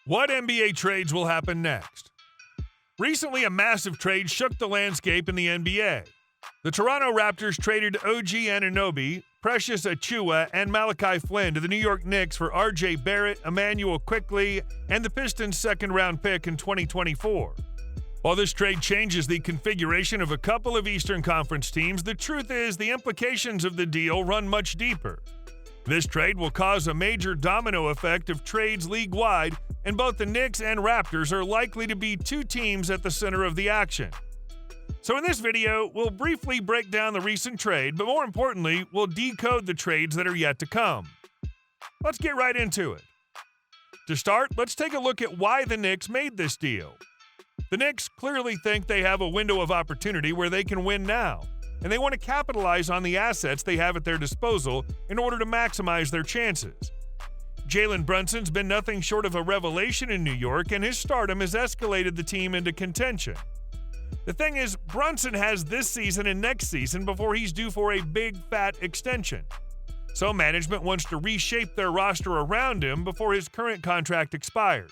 What NBA trades will happen next? Recently, a massive trade shook the landscape in the NBA. The Toronto Raptors traded OG Anunoby, Precious Achiuwa, and Malachi Flynn to the New York Knicks for Barrett, Immanuel Quickley, and the Pistons' second-round pick in 2024. While this trade changes the configuration of a couple of Eastern Conference teams, the truth is the implications of the deal run much deeper. This trade will cause a major domino effect of trades league-wide, and both the Knicks and Raptors are likely to be two teams at the center of the action. So in this video, we'll briefly break down the recent trade, but more importantly, we'll decode the trades that are yet to come. Let's get right into it. To start, let's take a look at why the Knicks made this deal. The Knicks clearly think they have a window of opportunity where they can win now, and they want to capitalize on the assets they have at their disposal in order to maximize their chances. Jalen Brunson's been nothing short of a revelation in New York, and his stardom has escalated the team into contention. The thing is, Brunson has this season and next season before he's due for a big, fat extension. So management wants to reshape their roster around him before his current contract expires.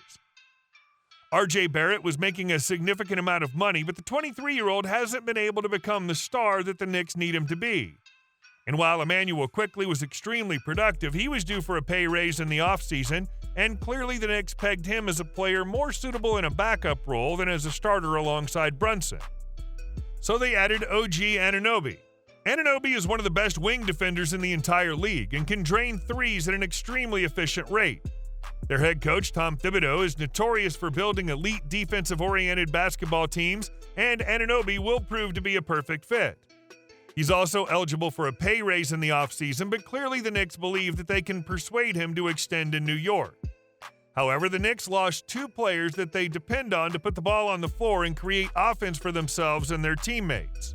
RJ Barrett was making a significant amount of money, but the 23-year-old hasn't been able to become the star that the Knicks need him to be. And while Immanuel Quickley was extremely productive, he was due for a pay raise in the offseason, and clearly the Knicks pegged him as a player more suitable in a backup role than as a starter alongside Brunson. So they added OG Anunoby. Anunoby is one of the best wing defenders in the entire league and can drain threes at an extremely efficient rate. Their head coach, Tom Thibodeau, is notorious for building elite defensive-oriented basketball teams, and Anunoby will prove to be a perfect fit. He's also eligible for a pay raise in the offseason, but clearly the Knicks believe that they can persuade him to extend in New York. However, the Knicks lost two players that they depend on to put the ball on the floor and create offense for themselves and their teammates.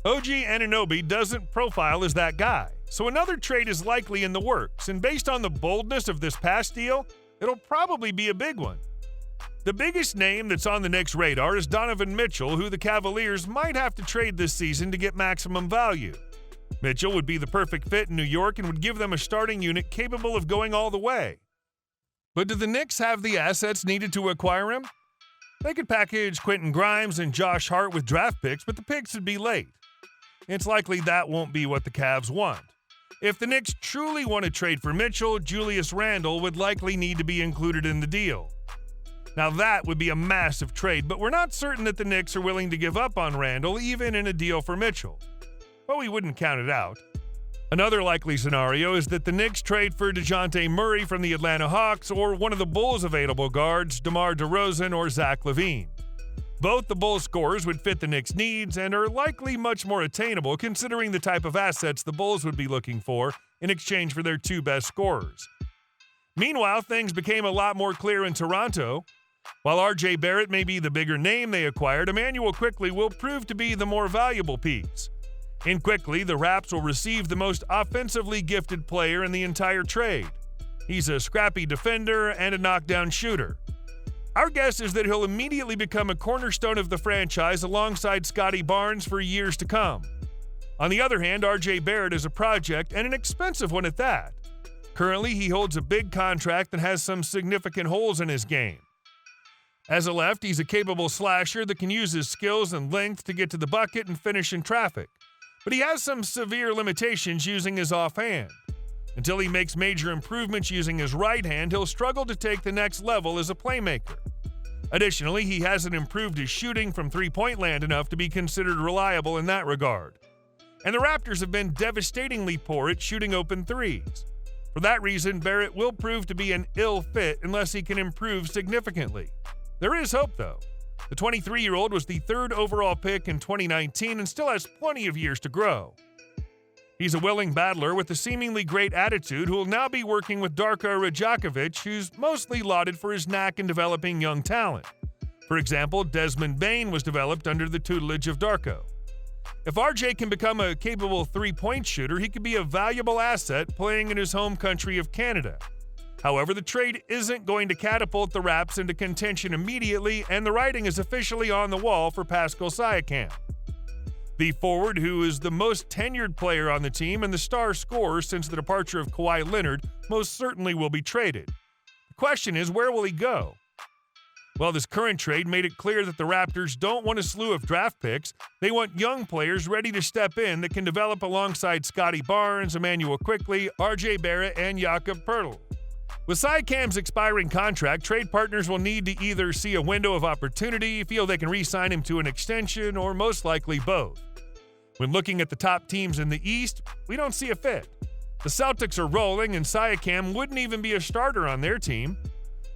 OG Anunoby doesn't profile as that guy, so another trade is likely in the works, and based on the boldness of this past deal, it'll probably be a big one. The biggest name that's on the Knicks' radar is Donovan Mitchell, who the Cavaliers might have to trade this season to get maximum value. Mitchell would be the perfect fit in New York and would give them a starting unit capable of going all the way. But do the Knicks have the assets needed to acquire him? They could package Quentin Grimes and Josh Hart with draft picks, but the picks would be late. It's likely that won't be what the Cavs want. If the Knicks truly want to trade for Mitchell, Julius Randall would likely need to be included in the deal. Now that would be a massive trade, but we're not certain that the Knicks are willing to give up on Randall even in a deal for Mitchell. But we wouldn't count it out. Another likely scenario is that the Knicks trade for DeJounte Murray from the Atlanta Hawks or one of the Bulls' available guards, DeMar DeRozan or Zach LaVine. Both the Bulls' scores would fit the Knicks' needs and are likely much more attainable considering the type of assets the Bulls would be looking for in exchange for their two best scorers. Meanwhile, things became a lot more clear in Toronto. While RJ Barrett may be the bigger name they acquired, Immanuel Quickley will prove to be the more valuable piece. In Quickley, the Raps will receive the most offensively gifted player in the entire trade. He's a scrappy defender and a knockdown shooter. Our guess is that he'll immediately become a cornerstone of the franchise alongside Scotty Barnes for years to come. On the other hand, RJ Barrett is a project and an expensive one at that. Currently, he holds a big contract that has some significant holes in his game. As a left, he's a capable slasher that can use his skills and length to get to the bucket and finish in traffic. But he has some severe limitations using his offhand. Until he makes major improvements using his right hand, he'll struggle to take the next level as a playmaker. Additionally, he hasn't improved his shooting from three-point land enough to be considered reliable in that regard. And the Raptors have been devastatingly poor at shooting open threes. For that reason, Barrett will prove to be an ill fit unless he can improve significantly. There is hope, though. The 23-year-old was the third overall pick in 2019 and still has plenty of years to grow. He's a willing battler with a seemingly great attitude who will now be working with Darko Rajakovic, who's mostly lauded for his knack in developing young talent. For example, Desmond Bane was developed under the tutelage of Darko. If RJ can become a capable three-point shooter, he could be a valuable asset playing in his home country of Canada. However, the trade isn't going to catapult the Raps into contention immediately, and the writing is officially on the wall for Pascal Siakam. The forward, who is the most tenured player on the team and the star scorer since the departure of Kawhi Leonard, most certainly will be traded. The question is, where will he go? Well, this current trade made it clear that the Raptors don't want a slew of draft picks. They want young players ready to step in that can develop alongside Scotty Barnes, Immanuel Quickley, RJ Barrett, and Jakob Poeltl. With Siakam's expiring contract, trade partners will need to either see a window of opportunity, feel they can re-sign him to an extension, or most likely both. When looking at the top teams in the East, we don't see a fit. The Celtics are rolling, and Siakam wouldn't even be a starter on their team.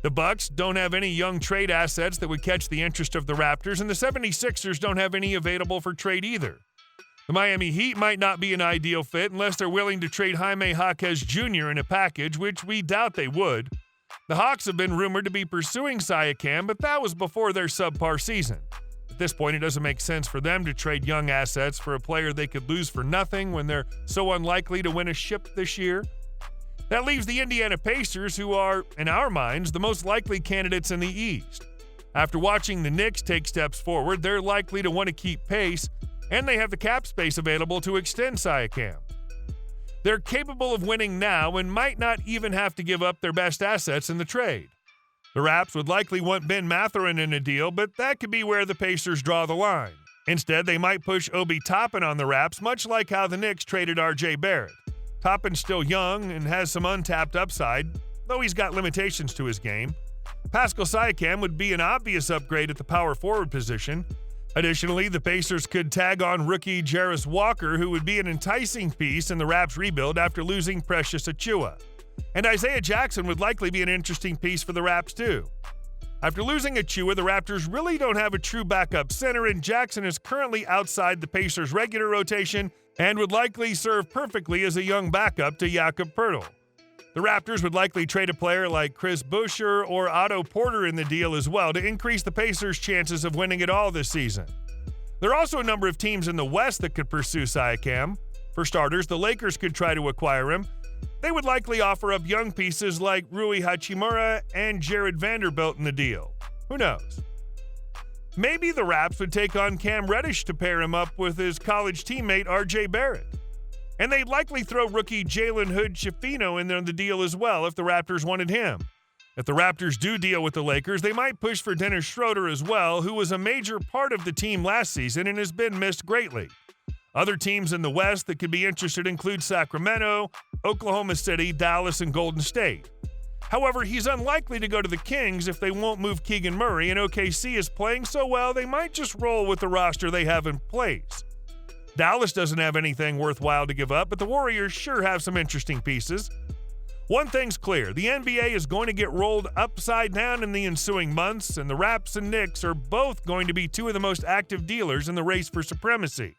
The Bucks don't have any young trade assets that would catch the interest of the Raptors, and the 76ers don't have any available for trade either. The Miami Heat might not be an ideal fit unless they're willing to trade Jaime Jaquez Jr. in a package, which we doubt they would. The Hawks have been rumored to be pursuing Siakam, but that was before their subpar season. At this point, it doesn't make sense for them to trade young assets for a player they could lose for nothing when they're so unlikely to win a ship this year. That leaves the Indiana Pacers, who are, in our minds, the most likely candidates in the East. After watching the Knicks take steps forward, they're likely to want to keep pace, and they have the cap space available to extend Siakam. They're capable of winning now and might not even have to give up their best assets in the trade. The Raps would likely want Ben Mathurin in a deal, but that could be where the Pacers draw the line. Instead, they might push Obi Toppin on the Raps, much like how the Knicks traded RJ Barrett. Toppin's still young and has some untapped upside, though he's got limitations to his game. Pascal Siakam would be an obvious upgrade at the power forward position. Additionally, the Pacers could tag on rookie Jarris Walker, who would be an enticing piece in the Raps rebuild after losing Precious Achiuwa. And Isaiah Jackson would likely be an interesting piece for the Raps too. After losing Achiuwa, the Raptors really don't have a true backup center, and Jackson is currently outside the Pacers' regular rotation and would likely serve perfectly as a young backup to Jakob Poeltl. The Raptors would likely trade a player like Chris Boucher or Otto Porter in the deal as well to increase the Pacers' chances of winning it all this season. There are also a number of teams in the West that could pursue Siakam. For starters, the Lakers could try to acquire him. They would likely offer up young pieces like Rui Hachimura and Jared Vanderbilt in the deal. Who knows? Maybe the Raps would take on Cam Reddish to pair him up with his college teammate RJ Barrett. And they'd likely throw rookie Jalen Hood-Schifino in there the deal as well if the Raptors wanted him. If the Raptors do deal with the Lakers, they might push for Dennis Schroeder as well, who was a major part of the team last season and has been missed greatly. Other teams in the West that could be interested include Sacramento, Oklahoma City, Dallas, and Golden State. However, he's unlikely to go to the Kings if they won't move Keegan Murray, and OKC is playing so well they might just roll with the roster they have in place. Dallas doesn't have anything worthwhile to give up, but the Warriors sure have some interesting pieces. One thing's clear, the NBA is going to get rolled upside down in the ensuing months, and the Raps and Knicks are both going to be two of the most active dealers in the race for supremacy.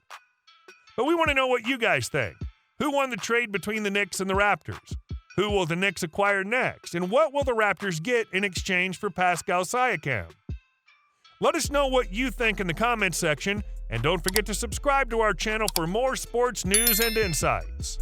But we want to know what you guys think. Who won the trade between the Knicks and the Raptors? Who will the Knicks acquire next? And what will the Raptors get in exchange for Pascal Siakam? Let us know what you think in the comments section, and don't forget to subscribe to our channel for more sports news and insights.